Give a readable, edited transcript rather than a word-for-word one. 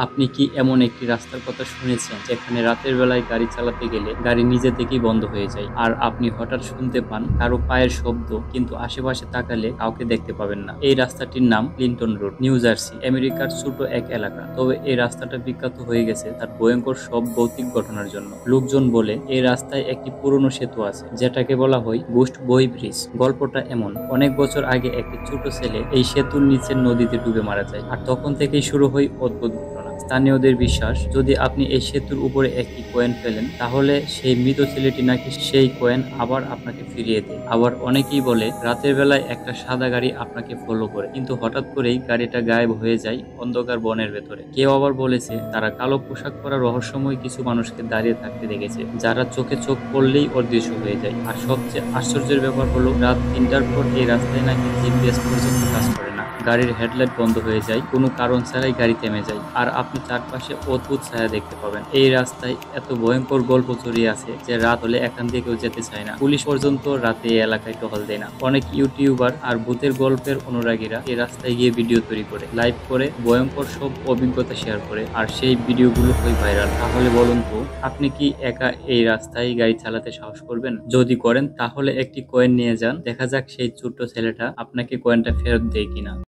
আপনি কি এমন একটি রাস্তার কথা শুনেছেন যেখানে রাতের বেলায় গাড়ি চালাতে গেলে গাড়ি নিজে থেকেই বন্ধ হয়ে যায় আর আপনি হঠাৎ শুনতে পান কারো পায়ের শব্দ, কিন্তু আশেপাশে তাকালে কাউকে দেখতে পাবেন না? এই রাস্তাটির নাম ক্লিনটন রোড, নিউ জার্সি, আমেরিকার ছোট এক এলাকা। তবে এই রাস্তাটা বিখ্যাত হয়ে গেছে তার ভয়ঙ্কর সব ভৌতিক ঘটনার জন্য। লোকজন বলে এই রাস্তায় একটি পুরনো সেতু আছে যেটাকে বলা হয় গোস্ট বই ব্রিজ। গল্পটা এমন, অনেক বছর আগে একটি ছোট ছেলে এই সেতুর নিচের নদীতে ডুবে মারা যায়, আর তখন থেকেই শুরু হয় অদ্ভুত ঘটনা। স্থানীয়দের বিশ্বাস, যদি আপনি এই সেতুর উপরে একটি কয়েন ফেলেন তাহলে সেই মৃত ছেলেটি নাকি সেই কয়েন আবার আপনাকে ফিরিয়ে দেয়। আবার অনেকেই বলে রাতের বেলায় একটা সাদা গাড়ি আপনাকে ফলো করে, কিন্তু হঠাৎ করেই গাড়িটা গায়েব হয়ে যায় অন্ধকার বনের ভেতরে। কেউ আবার বলেছে তারা কালো পোশাক পরা রহস্যময় কিছু মানুষকে দাঁড়িয়ে থাকতে দেখেছে, যারা চোখে চোখ পড়লেই অদৃশ্য হয়ে যায়। আর সবচেয়ে আশ্চর্যের ব্যাপার হলো রাত 3টার পর এই রাস্তায় নাকি জিপিএস পর্যন্ত কাজ করে না। গাড়ির হেডলাইট বন্ধ হয়ে যায়, কোনো কারণ ছাড়াই গাড়ি থেমে যায়, আর আপনি চারপাশে অদ্ভুত ছায়া দেখতে পাবেন। এই রাস্তায় এত ভয়ঙ্কর গল্প ছড়িয়ে আছে যে রাত হলে এখান থেকে কেউ যেতে চায় না। পুলিশ পর্যন্ত রাতে এই এলাকায় টহল দেয় না। অনেক ইউটিউবার আর ভূতের গল্পের অনুরাগীরা এই রাস্তায় গিয়ে ভিডিও তৈরি করে, লাইভ করে, ভয়ঙ্কর সব অভিজ্ঞতা শেয়ার করে, আর সেই ভিডিওগুলো হয় ভাইরাল। তাহলে বলুন তো, আপনি কি একা এই রাস্তায় গাড়ি চালাতে সাহস করবেন? যদি করেন তাহলে একটি কয়েন নিয়ে যান, দেখা যাক সেই ছোট্ট ছেলেটা আপনাকে কয়েনটা ফেরত দেয় কিনা।